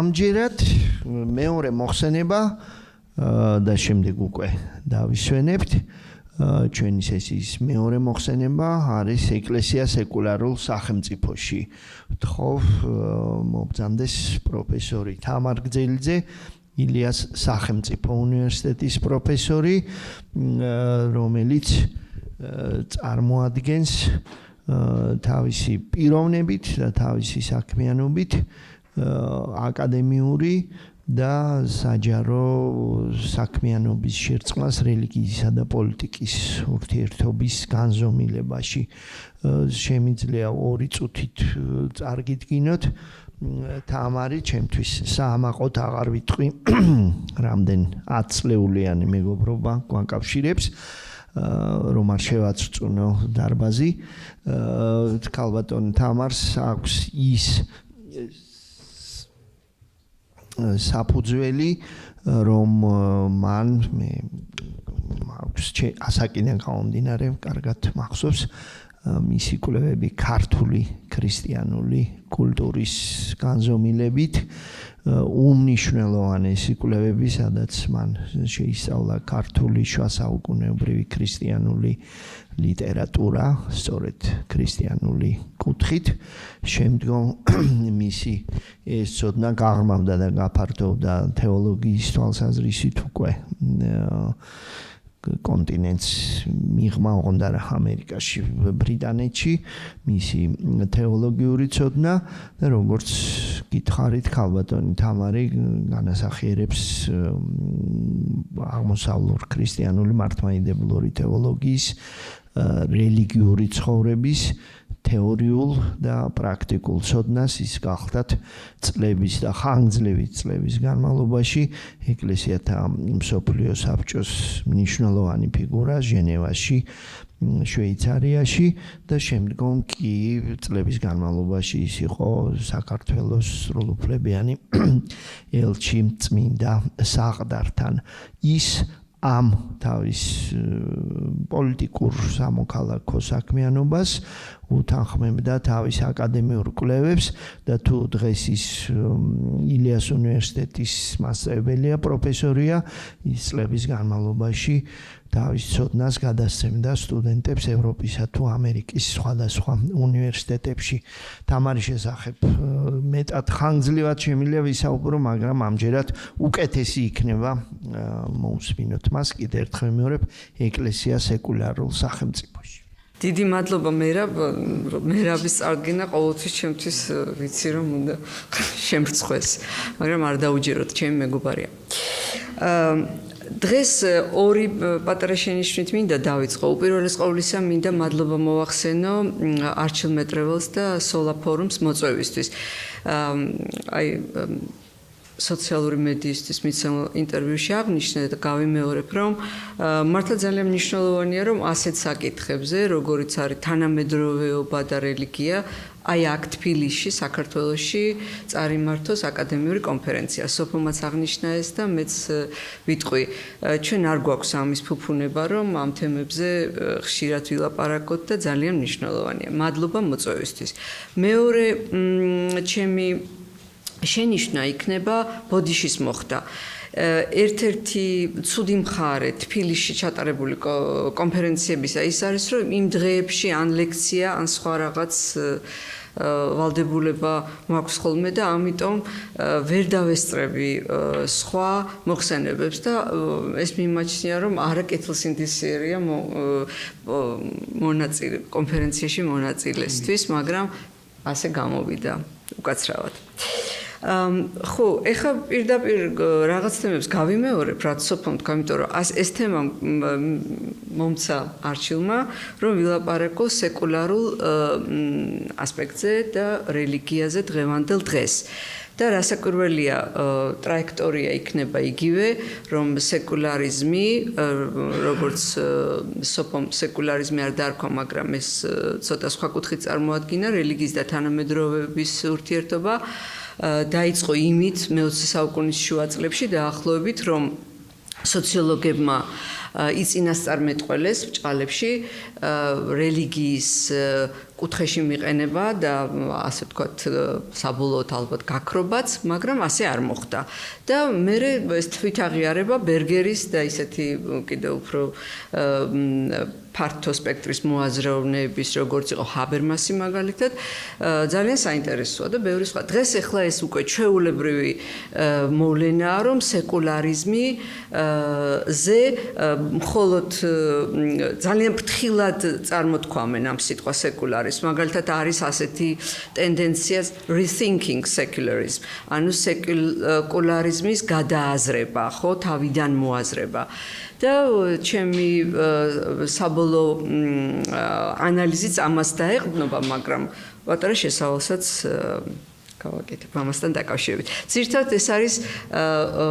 ამჯერად მეორე მოხსენება და შემდეგ უკვე დავისვენებთ. ჩვენი სესიის მეორე მოხსენება არის ეკლესია სეკულარულ სახელმწიფოში. ვთხოვ მობრძანდეს პროფესორი თამარ გძელიძე, ილიას სახელმწიფო უნივერსიტეტის პროფესორი, რომელიც წარმოადგენს თავისი პიროვნებით და თავისი საქმიანობით აკადემიური და საჯარო საქმიანობის შერწყმას რელიგიისა და პოლიტიკის ურთიერთობის განზომილებაში. Შემიძლია 2 წუთით წარგიდგინოთ. თამარი ჩემთვის საამაყოდ აღარ ვიტყვი, რამდენ 10 წლეულიანი მეგობრობა გვაკავშირებს, რომ არ შევაწწუნო დარბაზი. ქალბატონ თამარს აქვს ის საფუძველი, რომ მან ასაკიდან გამომდინარე, კარგად მახსოვს მისი კვლევები ქართული ქრისტიანული კულტურის განზომილებით, უმნიშვნელოვანესი კვლევები, სადაც მან შეისწავლა ქართული შუა საუკუნეობრივი ქრისტიანული ლიტერატურა, სწორედ ქრისტიანული კუთხით. შემდგომ მისი ეს ცოდნა გაღრმავდა და გაფართოვდა თეოლოგიის თვალსაზრისით უკვე კონტინენტს მიღმა ოღონდ არა ამერიკაში, ბრიტანეთში მისი თეოლოგიური ცოდნა და როგორც გითხარით, ქალბატონი თამარი განასახიერებს აღმოსავლურ ქრისტიანული მართლმადიდებლური თეოლოგიის რელიგიური ცხოვრების თეორიულ და პრაქტიკულ ცოდნას. ის გახლდათ წლების და ხანგრძლივი წლების განმავლობაში ეკლესიათა მსოფლიო საბჭოს მნიშვნელოვანი ფიგურა ჟენევაში, შვეიცარიაში და შემდგომ კი წლების განმავლობაში ის იყო საქართველოს სრულუფლებიანი ელჩი წმინდა საყდართან. ის ამ თავის პოლიტიკურ სამოქალაქო საქმიანობას უთანხმებდა თავის აკადემიურ კვლევებს და თუ დღეს ის ილიას უნივერსიტეტის მასწავლებელია, პროფესორია, ის წლების განმავლობაში თავის ცოდნას გადასცემდა სტუდენტებს ევროპისა თუ ამერიკის სხვადასხვა უნივერსიტეტებში. თამარის შესახებ მეტად ხანგრძლივად შემიძლია ვისაუბრო, მაგრამ ამჯერად უკეთესი იქნება მოусმინოთ მას კიდევ ერთხელ ვიმეორებ ეკლესია სეკულარულ სახელმწიფოში. დიდი მადლობა მერაბის წარდგენა ყოველთვის ჩემთვის ვიცი რომ უნდა შემრცხვეს, მაგრამ არ დაუჯეროთ, ჩემი მეგობარია. დღეს 2 პატარა შენიშვნით მინდა დავიწყო. უპირველეს ყოვლისა მინდა მადლობა მოვახსენო არჩილ მეტრეველს და სოლა ფორუმს მოწვევისთვის. სოციალური მედიისთვის მიცემულ ინტერვიუში აღნიშნე და გავიმეორებ, რომ მართლა ძალიან მნიშვნელოვანია, რომ ასეთ საკითხებზე, როგორიც არის თანამედროვეობა და რელიგია, აი აქ თბილისში, საქართველოში წარიმართოს აკადემიური კონფერენცია. სოფომაც აღნიშნა ეს და მეც ვიტყვი, ჩვენ არ გვაქვს ამის ფუფუნება, რომ ამ თემებზე ხშირად ვილაპარაკოთ და ძალიან მნიშვნელოვანია. მადლობა მოწვევისთვის. მეორე ჩემი შენიშვნა იქნება ბოდიშის მოხდა. ერთ-ერთი ცუდი მხარე თბილისში ჩატარებული კონფერენციებისა ის არის, რომ იმ დღეებში ან ლექცია, ან სხვა რაღაც ვალდებულება მაქვს ხოლმე და ამიტომ ვერ დავესწრები სხვა მოხსენებებს და ეს მიმაჩნია, რომ არაკეთილსინდისიერია კონფერენციაში მონაწილესთვის, მაგრამ ასე გამოვიდა უკაცრავად. ხო, ეხლა პირდაპირ რაღაც თემებს გავიმეორებ, რაც სოფომ თქვა, იმიტომ რომ ეს თემა მომცა არჩილმა, რომ ვილაპარაკო სეკულარულ ასპექტზე და რელიგიაზე დღევანდელ დღეს. და რასაკვირველია, ტრაექტორია იქნება იგივე, რომ სეკულარიზმი, როგორც სოფომ სეკულარიზმი არ დაარქვა, მაგრამ ეს ცოტა სხვა კუთხით წარმოადგინა, რელიგიის და თანამედროვეობის ურთიერთობა დაიწყო იმით მე-20 საუკუნის შუა წლებში დაახლოებით, რომ სოციოლოგებმა იწინასწარმეტყველეს ბჭყალებში რელიგიის კუთხეში მიყენება და ასე ვთქვათ საბოლოოდ ალბათ გაქრობაც, მაგრამ ასე არ მოხდა. და მე ეს თვითაღიარება ბერგერის და ისეთი კიდევ უფრო ფართო სპექტრის მოაზროვნეების, როგორც იყო ჰაბერმასი მაგალითად, ძალიან საინტერესოა და ბევრი სხვა. დღეს ახლა ეს უკვე ჩვეულებრივი მოვლენაა, რომ სეკულარიზმი ზე მხოლოდ ძალიან ფრთხილად წარმოთქვამენ ამ სიტყვა სეკულარიზმს. მაგალითად არის ასეთი ტენდენცია rethinking secularism, ანუ სეკულარიზმის გადააზრება, ხო, თავიდან მოაზრება. და ჩემი საბოლოო ანალიზიც ამას დაეყრდნობა, მაგრამ პატარა შესავალსაც გავაკეთებ ამასთან დაკავშირებით. ძირითადად ეს არის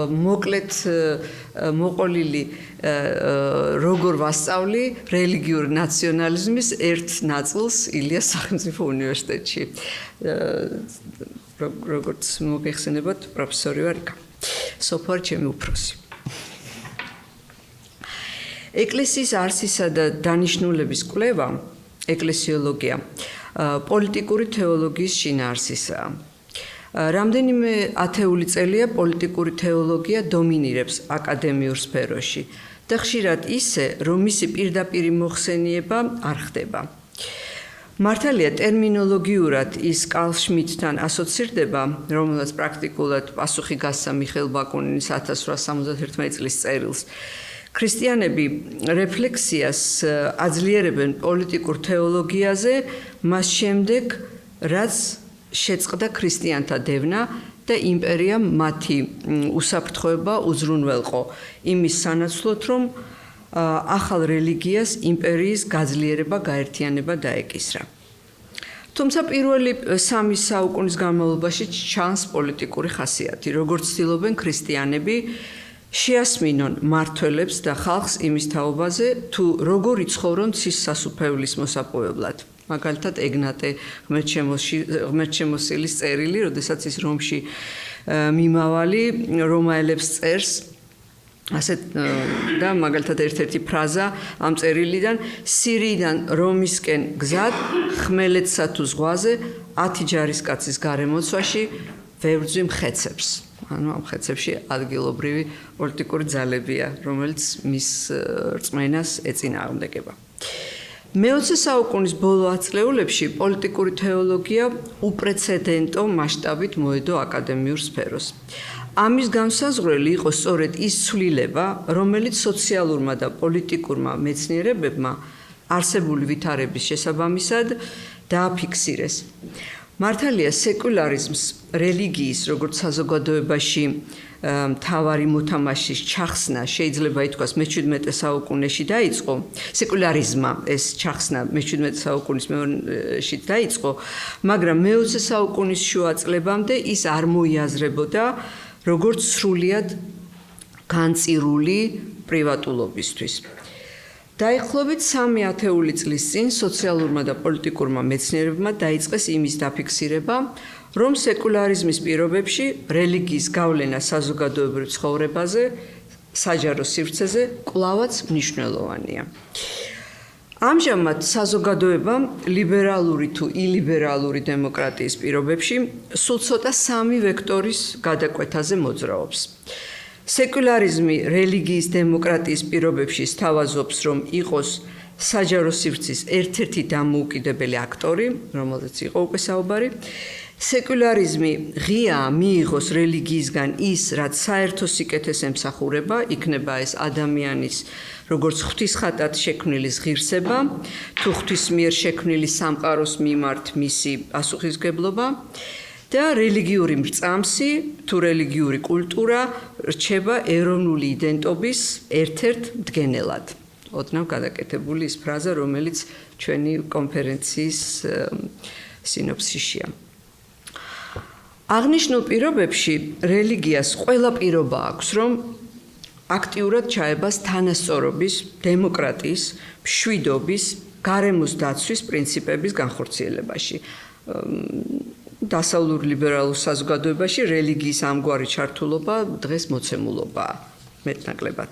მოკლედ მოყოლილი როგორ ვასწავლი რელიგიურ ნაციონალიზმის ერთ ნაწილს ილიას სახელმწიფო უნივერსიტეტში. როგორც მოგეხსენებათ, პროფესორი ვარ იქ. სოფარ ჩემი უფროსი. ეკლესიის არსისა და დანიშნულების კვლევა, ეკლესიოლოგია, პოლიტიკური თეოლოგიის შინაარსისაა. რამდენიმე ათეული წელია პოლიტიკური თეოლოგია დომინირებს აკადემიურ სფეროში და ხშირად ისე, რომ მისი პირდაპირი მოხსენიება არ ხდება. მართალია ტერმინოლოგიურად ის კარლ შმიდთან ასოცირდება, რომელსაც პრაქტიკულად პასუხი გასცა მიხეილ ბაკუნინის 1871 წლის წერილს. ქრისტიანები რეფლექსიას აძლიერებენ პოლიტიკურ თეოლოგიაზე, მას შემდეგ, რაც შეწყდა ქრისტიანთა დევნა და იმპერიამ მათი უსაფრთხოება უზრუნველყო, იმის სანაცვლოდ, რომ ახალ რელიგიას იმპერიის გაძლიერება, გაერთიანება დაეკისრა. თუმცა პირველი 3 საუკუნის განმავლობაში ჩანს პოლიტიკური ხასიათი, როგორც ცდილობენ ქრისტიანები შეასმინონ მართველებს და ხალხს იმის თაობაზე, თუ როგორ იცხოვრონ ცის სასუფეველის მოსაპოვებლად. მაგალითად, ეგნატე ღმერთშემოსილის წერილი, როდესაც ის რომში მიმავალი რომაელებს წერს, ასე და მაგალითად ერთ-ერთი ფრაზა ამ წერილიდან, სირიიდან რომისკენ გზად, ხმელეთსა თუ ზღვაზე, 10 ჯარისკაცის გარემოცვაში ვებრძვი მხეცებს. ანუ ამ ხეცებში ადგილობრივი პოლიტიკური ძალებია, რომელიც მის რწმენას ეწინააღმდეგება. მე-20 საუკუნის ბოლო ათწლეულებში პოლიტიკური თეოლოგია უპრეცედენტო მასშტაბით მოედო აკადემიურ სფეროს. ამის განსაზღვრელი იყო სწორედ ის ცვლილება, რომელიც სოციალურმა და პოლიტიკურმა მეცნიერებებმა არსებული ვითარების შესაბამისად დააფიქსირეს. მართალია სეკულარიზმს რელიგიის როგორც საზოგადოებაში მთავარი მოთამაშის ჩახსნა შეიძლება ითქვას მე-17 საუკუნეში დაიწყო. სეკულარიზმმა ეს ჩახსნა მე-17 საუკუნის მეოთხეში დაიწყო, მაგრამ მე-20 საუკუნის შუა წლებამდე ის არ მოიაზრებოდა როგორც სრულიად განწირული პრივატულობისთვის. დაახლოებით 3 ათეული წლის წინ სოციალურმა და პოლიტიკურმა მეცნიერებმა დაიწყეს იმის დაფიქსირება, რომ სეკულარიზმის პირობებში რელიგიის გავლენა საზოგადოებრივ ცხოვრებაზე, საჯარო სივრცეზე კვლავაც მნიშვნელოვანია. ამჟამად საზოგადოება ლიბერალური თუ ილიბერალური დემოკრატიის პირობებში სულ ცოტა 3 ვექტორის გადაკვეთაზე მოძრაობს. სეკულარიზმი რელიგიის დემოკრატიის პირობებში სთავაზობს, რომ იყოს საჯარო სივრცის ერთ-ერთი დამოუკიდებელი აქტორი, რომელზეც იყო უკვე საუბარი. სეკულარიზმი ღიაა მიიღოს რელიგიისგან ის, რაც საერთო სიკეთეს ემსახურება, იქნება ეს ადამიანის როგორც ღვთისხატად შექმნილი ღირსება, თუ ღვთის მიერ შექმნილი სამყაროს მიმართ მისი პასუხისმგებლობა. და რელიგიური მრწამსი თუ რელიგიური კულტურა რჩება ეროვნული იდენტობის ერთ-ერთ მდგენელად. ოდნავ გადაკეთებული ის ფრაზა, რომელიც ჩვენი კონფერენციის სინოფსისშია. აღნიშნულ პირობებში რელიგიას ყველა პირობა აქვს, რომ აქტიურად ჩაებას თანასწორობის, დემოკრატიის, მშვიდობის, გარემოს დაცვის პრინციპების განხორციელებაში. დასავლურ ლიბერალურ საზოგადოებაში რელიგიის ამგვარი ჩართულობა დღეს მოცემულობაა მეტნაკლებად.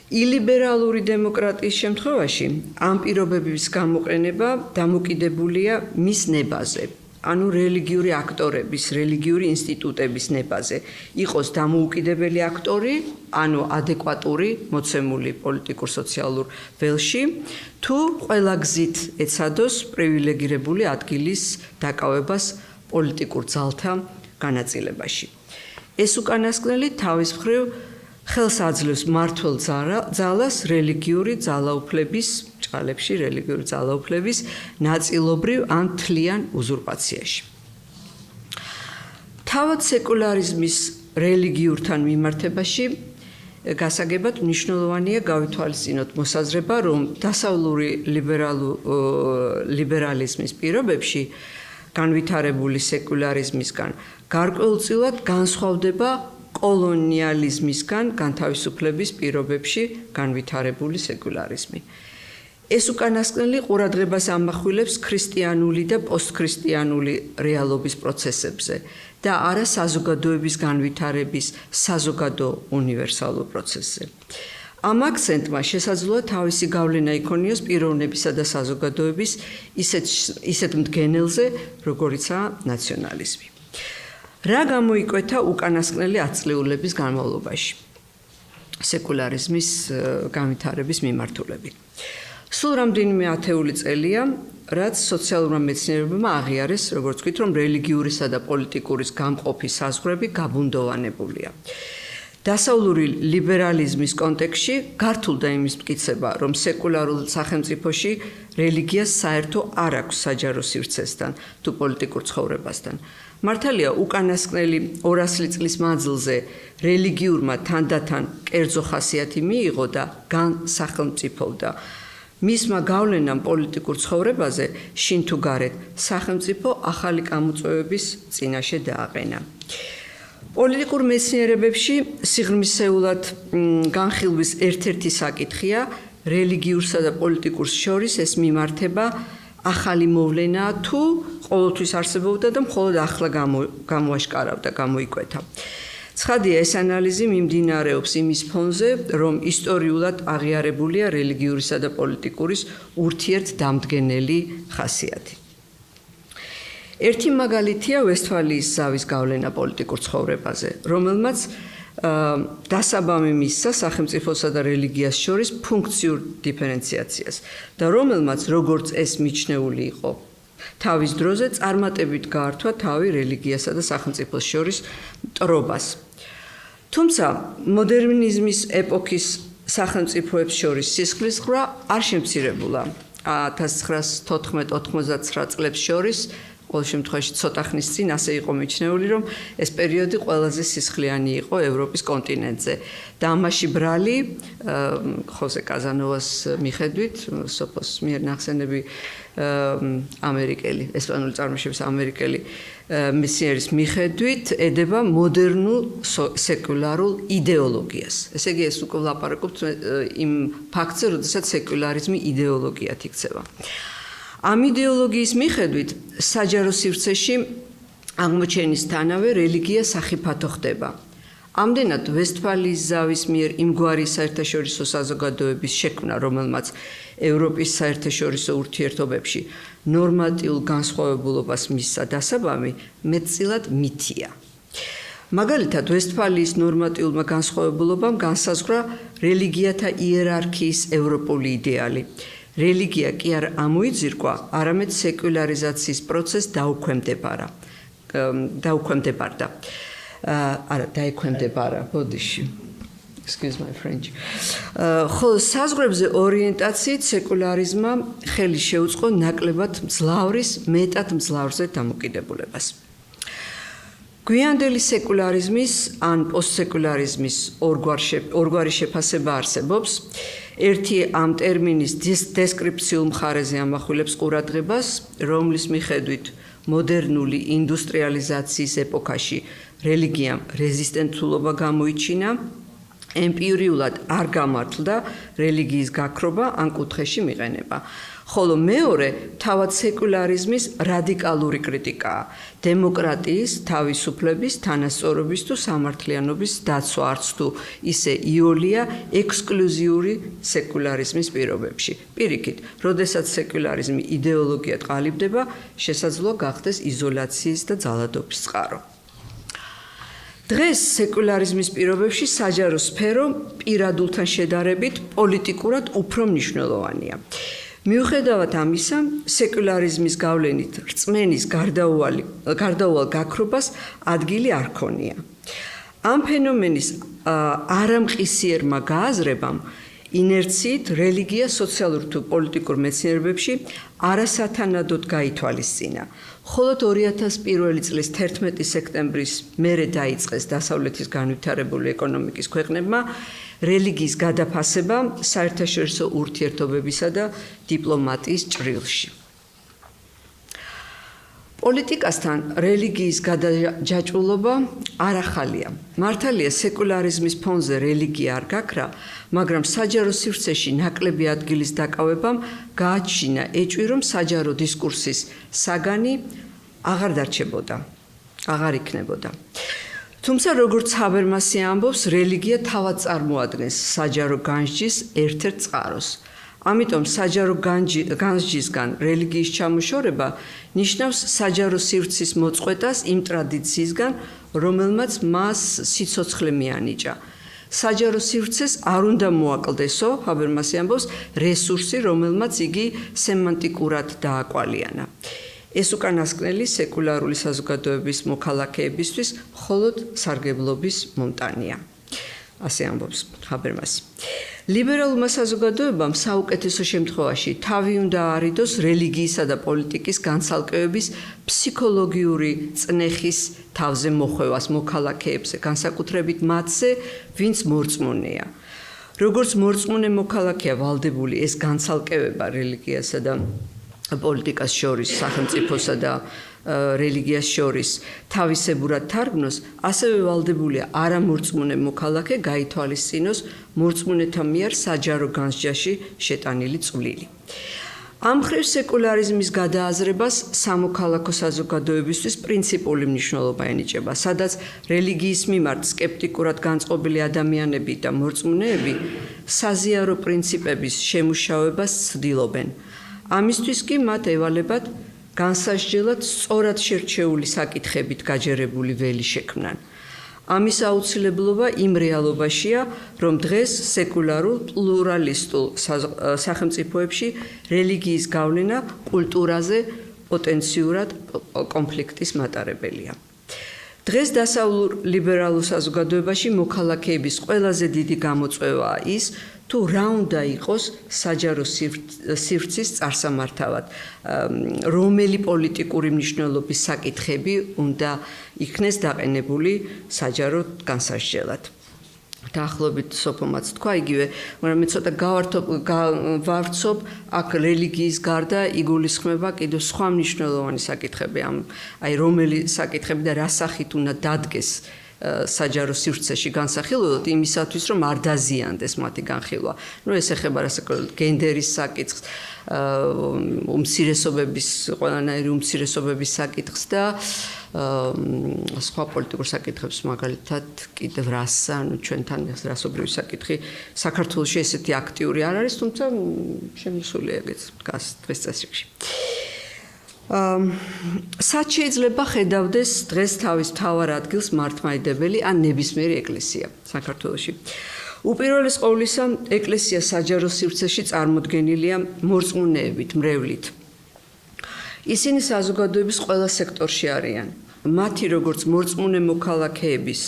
ილიბერალური დემოკრატიის შემთხვევაში ამ პირობების გამოყენება დამოკიდებულია მის ნებაზე. ანუ რელიგიური აქტორების, რელიგიური ინსტიტუტების ნებაზე. იყოს დამოუკიდებელი აქტორი, ანუ ადეკვატური, მოცემული პოლიტიკურ-სოციალურ ველში, თუ ყველა გზით ეცადოს პრივილეგირებული ადგილის დაკავებას პოლიტიკურ ძალთა განაწილებაში. ეს უკანასკნელი თავის მხრივ ხელს აძლევს მმართველ ძალას რელიგიური ძალაუფლების ჭალებში რელიგიური ძალაუფლების ნაწილობრივ ან თლიან უზურპაციაში. თავად სეკულარიზმის რელიგიურთან მიმართებაში გასაგებად მნიშვნელოვანია გავითვალისწინოთ მოსაზრება, რომ დასავლური ლიბერალიზმის პირობებში განვითარებული სეკულარიზმისგან გარკვეულწილად განსხვავდება კოლონიალიზმისგან განთავისუფლების პირობებში განვითარებული სეკულარიზმი. ეს უკანასკნელი ყურადღებას ამახვილებს ქრისტიანული და პოსტქრისტიანული რეალობის პროცესებზე და არა საზოგადოების განვითარების საზოგადო უნივერსალურ პროცესზე. ამ აქცენტმა შესაძლოა თავისი გავლენა იქონიოს პიროვნებისა და საზოგადოების ისეთ მდგენელზე, როგორიცაა ნაციონალიზმი. რა გამოიკვეთა უკანასკნელი ათწლეულების განმავლობაში სეკულარიზმის განვითარების მიმართულებით. სულ რამდენიმე ათეული წელია, რაც სოციალურმა მეცნიერებმა აღიარეს, როგორც ვთქვით, რომ რელიგიურისა და პოლიტიკურის გამყოფი საზღვრები გაბუნდოვანებულია. დასავლური ლიბერალიზმის კონტექსტში გართულდა იმის მტკიცება, რომ სეკულარულ სახელმწიფოში რელიგიას საერთო არ აქვს საჯარო სივრცესთან თუ პოლიტიკურ ცხოვრებასთან. მართალია უკანასკნელი 200 წლის მანძილზე რელიგიურმა თანდათან კერძო ხასიათი მიიღო და განსახელმწიფოვდა. მისმა გავლენამ პოლიტიკურ ცხოვრებაზე შინ თუ გარეთ სახელმწიფო ახალი გამოწვევების წინაშე დააყენა. პოლიტიკურ მეცნიერებებში სიღრმისეულად განხილვის ერთ-ერთი საკითხია რელიგიურსა და პოლიტიკურს შორის ეს მიმართება ახალი მოვლენაა თუ ყოველთვის არსებობდა და მხოლოდ ახლა გამოაშკარავდა, გამოიკვეთა. ცხადია, ეს ანალიზი მიმდინარეობს იმის ფონზე, რომ ისტორიულად აღიარებულია რელიგიურისა და პოლიტიკურის ურთიერთდამდგენელი ხასიათი. ერთი მაგალითია ვესტფალიის ზავის გავლენა პოლიტიკურ ცხოვრებაზე, რომელმაც დასაბამი მისცა სახელმწიფოსა და რელიგიას შორის ფუნქციურ დიფერენციაციას და რომელმაც როგორც ეს მიჩნეული იყო თავის დროზე წარმატებით გაართვა თავი რელიგიასა და სახელმწიფოს შორის მტრობას. თუმცა მოდერნიზმის ეპოქის სახელმწიფოებს შორის სისხლისღვრა არ შემცირებულა 1914-99 წლებს შორის. ყოველ შემთხვევაში ცოტა ხნის წინ ასე იყო მიჩნეული, რომ ეს პერიოდი ყველაზე სისხლიანი იყო ევროპის კონტინენტზე. და ამაში ბრალი ხოსე კაზანოვას მიხედვით, სოფოს მიერ ნახსენები ამერიკელი, ესპანური წარმოშობის ამერიკელი მეცნიერის მიხედვით ედება მოდერნულ სეკულარულ იდეოლოგიას. ესე იგი, ეს უკვე ვლაპარაკობთ იმ ფაქტზე, როდესაც სეკულარიზმი იდეოლოგიად იქცევა. ამ იდეოლოგიის მიხედვით საჯარო სივრცეში აღმოჩენისთანავე რელიგია სახიფათო ხდება. ამდენად ვესტფალიის ზავის მიერ იმგვარი საერთაშორისო საზოგადოების შექმნა, რომელმაც ევროპის საერთაშორისო ურთიერთობებში ნორმატიულ განსხვავებულობას მისცა დასაბამი, მეტწილად მითია. მაგალითად, ვესტფალიის ნორმატიულმა განსხვავებულობამ განსაზღვრა რელიგიათა იერარქიის ევროპული იდეალი. რელიგია კი არ ამოიძირკვა, არამედ სეკულარიზაციის პროცესს დაუქვემდებარდა. დაექვემდებარა, ბოდიში. Excuse my French. ხოლო საზღვრებზე ორიენტაციით სეკულარიზმმა ხელი შეუწყო ნაკლებად მძლავრის, მეტად მძლავრზე დამოკიდებულებას. გვიანდელი სეკულარიზმის ან პოსტსეკულარიზმის ორგვარი შეფასება არსებობს. ერთი ამ ტერმინის დესკრიფციულ მხარეზე ამახვილებს ყურადღებას, რომლის მიხედვით მოდერნული ინდუსტრიალიზაციის ეპოქაში რელიგიამ რეზისტენტულობა გამოიჩინა ემპირიულად არ გამართლდა რელიგიის გაქრობა ან კუთხეში მიყენება. ხოლო მეორე თავად სეკულარიზმის რადიკალური კრიტიკაა. დემოკრატიის, თავისუფლების, თანასწორობის თუ სამართლიანობის დაცვა არც თუ ისე იოლია ექსკლუზიური სეკულარიზმის პირობებში. პირიქით, როდესაც სეკულარიზმი იდეოლოგიად ყალიბდება, შესაძლოა გახდეს იზოლაციის და ძალადობის წყარო. დღეს სეკულარიზმის პირობებში საჯარო სფერო პირადულთან შედარებით პოლიტიკურად უფრო მნიშვნელოვანია. მიუხედავად ამისა, სეკულარიზმის გავლენით რწმენის გარდაუვალ გაქრობას ადგილი არ ქონია. ამ ფენომენის არამყისიერმა გააზრებამ ინერციით რელიგია სოციალურ თუ პოლიტიკურ მეცნიერებებში არასათანადოდ გაითვალისწინა. მხოლოდ 2001 წლის 11 სექტემბრის მერე დაიწყეს დასავლეთის განვითარებული ეკონომიკის ქვეყნებმა რელიგიის გადაფასება საერთაშორისო ურთიერთობებისა და დიპლომატიის ჭრილში. პოლიტიკასთან რელიგიის გადაჯაჭვულობა არ ახალია. მართალია სეკულარიზმის ფონზე რელიგია არ გაქრა, მაგრამ საჯარო სივრცეში ნაკლები ადგილის დაკავებამ გააჩინა ეჭვი, რომ საჯარო დისკურსის საგანი აღარ დარჩებოდა, აღარ იქნებოდა. თუმცა როგორც ჰაბერმასი ამბობს, რელიგია თავად წარმოადგენს საჯარო განსჯის ერთ-ერთ წყაროს. ამიტომ საჯარო განსჯისგან რელიგიის ჩამოშორება ნიშნავს საჯარო სივრცის მოწყვეტას იმ ტრადიციისგან, რომელმაც მას სიცოცხლე მიანიჭა. საჯარო სივრცეს არ უნდა მოაკლდესო, ჰაბერმასი ამბობს, რესურსი, რომელმაც იგი სემანტიკურად დააკვალიანა. ეს უკანასკნელი სეკულარული საზოგადოების მოქალაქეებისთვის მხოლოდ სარგებლობის მომტანია. ასე ამბობს ჰაბერმასი. ლიბერალურმა საზოგადოებამ საუკეთესო შემთხვევაში თავი უნდა არიდოს რელიგიისა და პოლიტიკის განცალკევების ფსიქოლოგიური წნეხის თავზე მოხვევას მოქალაქეებზე, განსაკუთრებით მათზე, ვინც მორწმუნეა. როგორც მორწმუნე მოქალაქეა ვალდებული ეს განცალკევება რელიგიასა და პოლიტიკას შორის, სახელმწიფოსა და რელიგიას შორის თავისებურად თარგმნოს, ასევე ვალდებულია არამორწმუნე მოქალაქე გაითვალისწინოს მორწმუნეთა მიერ საჯარო განსჯაში შეტანილი წვლილი. ამ მხრივ სეკულარიზმის გადააზრებას სამოქალაქო საზოგადოებისთვის პრინციპული მნიშვნელობა ენიჭება, სადაც რელიგიის მიმართ სკეპტიკურად განწყობილი ადამიანები და მორწმუნეები საზიარო პრინციპების შემუშავებას ცდილობენ. ამისთვის კი მათ ევალებათ განსასჯელად სწორად შერჩეული საკითხებით გაჯერებული ველი შექმნან. ამის აუცილებლობა იმ რეალობაშია, რომ დღეს სეკულარულ პლურალისტულ სახელმწიფოებში რელიგიის გავლენა კულტურაზე პოტენციურად კონფლიქტის მატარებელია. დღეს დასავლურ ლიბერალურ საზოგადოებაში მოქალაქეების ყველაზე დიდი გამოწვევაა ის, თუ რა უნდა იყოს საჯარო სივრცის წარსამართავად, რომელი პოლიტიკური მნიშვნელობის საკითხები უნდა იქნეს დაყენებული საჯარო განსასჯელად. დაახლოებით სოფომაც თქვა იგივე, მაგრამ მე ცოტა გავარცობ, აქ რელიგიის გარდა იგულისხმება კიდევ სხვა მნიშვნელოვანი საკითხები, აი რომელი საკითხები და რა სახით უნდა დადგეს საჯარო სივრცეში განსახილველად იმისათვის, რომ არ დაზიანდეს მათი განხილვა. ეს ეხება რასაკვირველად გენდერის საკითხს, უმცირესობების, ყველანაირი უმცირესობების საკითხს და სხვა პოლიტიკურ საკითხებს, მაგალითად, კიდევ რასა, ჩვენთან რასობრივი საკითხი საქართველოში ესეთი აქტიური არ არის, თუმცა შემოსულია ეგეც დგას დღეს წესრიგში. სად შეიძლება ხედავდეს დღეს თავის მთავარ ადგილს მართლმადიდებელი ან ნებისმიერი ეკლესია საქართველოში? უპირველეს ყოვლისა, ეკლესია საჯარო სივრცეში წარმოდგენილია მორწმუნეებით, მრევლით. ისინი საზოგადოების ყველა სექტორში არიან. მათი როგორც მორწმუნე მოქალაქეების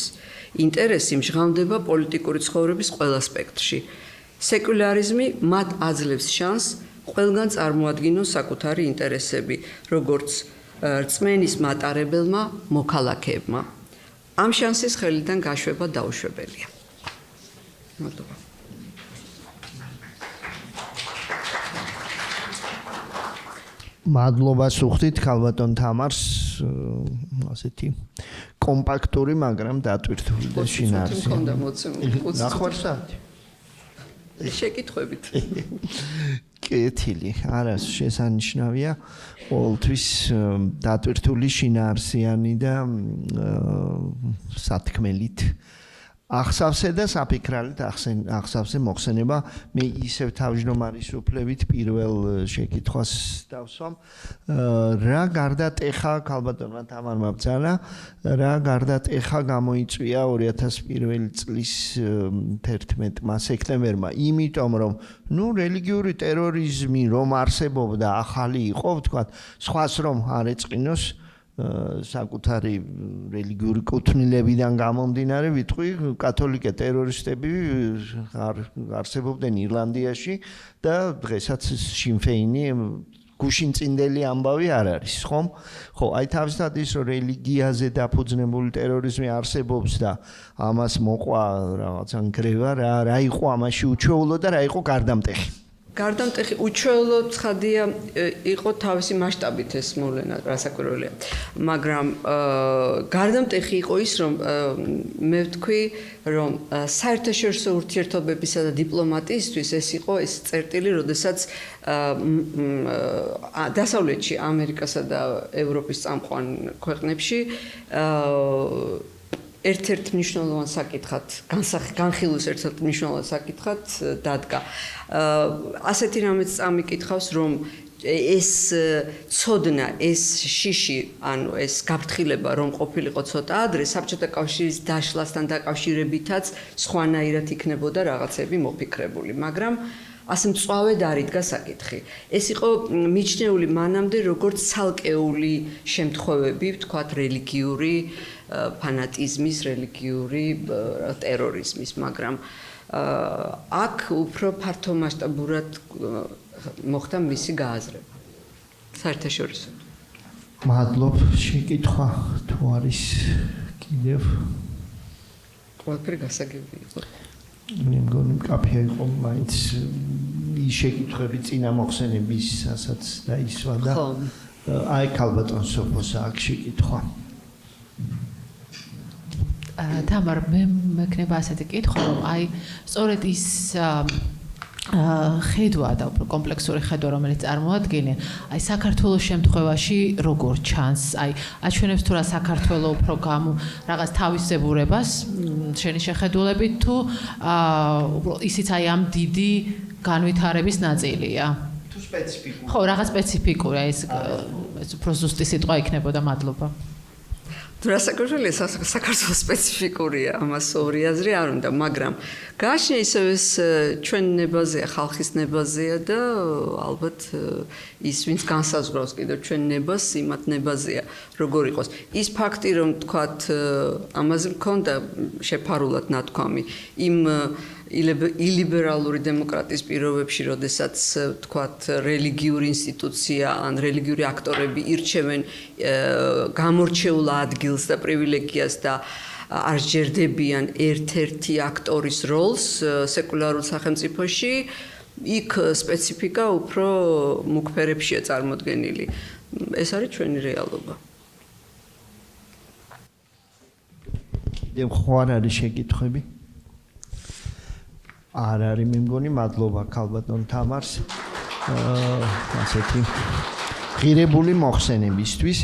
ინტერესი მჟღავნდება პოლიტიკური ცხოვრების ყველა სპექტრში. სეკულარიზმი მათ აძლევს შანსს ყველგან წარმოადგინონ საკუთარი ინტერესები, როგორც რწმენის მატარებელმა მოქალაქეებმა. ამ შანსის ხელიდან გაშვება დაუშვებელია. მადლობა. მადლობა სუხდით ქალბატონ თამარს ასეთი კომპაქტური, მაგრამ დატვირთული და შინაარსი. მქონდა მოცემული 20 ნახევარსაათი. შეკითხვებით. კეთილი, არა შესანიშნავია, ყოველთვის დატვირთული შინაარსიანი და სათქმელით ახსავსე და საფიქრალით ახსავსე მოხსენება მე ისევ თავმჯდომარის უფლებით პირველ შეკითხვას დავსვამ რა გარდა ტეხა ქალბატონმა თამარმა ბრძანა რა გარდა ტეხა გამოიწვია 2001 წლის 11 სექტემბერმა იმიტომ რომ რელიგიური ტერორიზმი რომ არსებობდა ახალი იყო ვთქვათ სხვას რომ არ ეწყინოს საკუთარი რელიგიური კუთვნილებიდან გამომდინარე ვიტყვი კათოლიკე ტერორისტები არსებობდნენ ირლანდიაში და დღესაც შინფეინი გუშინწინდელი ამბავი არ არის ხომ ხო აი თავისთავად ის რომ რელიგიაზე დაფუძნებული ტერორიზმი არსებობს და ამას მოყვა რაღაცა ნგრევა რა იყო ამაში უჩვეულო და რა იყო გარდამტეხი გარდამტეხი უჩვეულო ცხადია იყო თავისი მასშტაბით ეს მოვლენა რასაკვირველია მაგრამ გარდამტეხი იყო ის რომ მე ვთქვი რომ საერთაშორისო ურთიერთობებისა და დიპლომატიისთვის ეს იყო ეს წერტილი როდესაც დასავლეთში ამერიკასა და ევროპის წამყვან ქვეყნებში ერთ-ერთ მნიშვნელოვან საკითხად განხილვის ერთ-ერთ მნიშვნელოვან საკითხად დადგა. ასეთი რამეც წამიკითხავს, რომ ეს ცოდნა, ეს შიში, ანუ ეს გაფრთხილება, რომ ყოფილიყო ცოტა ადრე, საბჭოთა კავშირის დაშლასთან დაკავშირებითაც სხვანაირად იქნებოდა რაღაცები მოფიქრებული, მაგრამ ასე მწვავედ არ იდგა საკითხი. ეს იყო მიჩნეული მანამდე როგორც ცალკეული შემთხვევები, ვთქვათ, რელიგიური ფანატიზმის, რელიგიური ტერორიზმის, მაგრამ აქ უფრო ფართომასშტაბურად მოხდა მისი გააზრება. საერთაშორისო. მადლობ, შეკითხვა თუ არის კიდევ? ყველაფერი გასაგები იყო. მე მგონი კაფეა იყო მაინც ის შეკითხვები წინა მოხსენებისაც დაისვა და აი ქალბატონ სოფოს აქ შეკითხვა. თამარ მე მექნება ასეთი კითხვა რომ აი სწორედ ის ხედვა და უფრო კომპლექსური ხედვა რომელიც წარმოადგენია აი საქართველოს შემთხვევაში როგორ ჩანს აი აჩვენებს თუ რა საქართველოს უფრო რაღაც თავისებურებას შენი შეხედულებით თუ ისიც აი ამ დიდი განვითარების ნაწილია თუ სპეციფიკური ხო რაღაც სპეციფიკურია ეს უფრო ზუსტი სიტყვა იქნებოდა მადლობა თუ რასაკვირველია საქართველოს სპეციფიკურია ამას ორი აზრი არ უნდა მაგრამ გააჩნია ისევ ეს ჩვენ ნებაზეა ხალხის ნებაზეა და ალბათ ის ვინც განსაზღვრავს კიდევ ჩვენ ნებას იმათ ნებაზეა როგორ იყოს ის ფაქტი რომ თქვათ ამაზე მქონდა შეფარულად ნათქვამი იმ ილიბერალური დემოკრატიის პირობებში, როდესაც თქვათ რელიგიური ინსტიტუცია ან რელიგიური აქტორები ირჩევენ გამორჩეულ ადგილს და პრივილეგიას და არ სჯერდებიან ერთ-ერთი აქტორის როლს სეკულარულ სახელმწიფოში, იქ სპეციფიკა უფრო მუქფერებშია წარმოდგენილი. ეს არის ჩვენი რეალობა. კიდევ ხო არ არის შეკითხვები? არ არის მე მგონი მადლობა ქალბატონ თამარს ასეთი ღირებული მოხსენებისთვის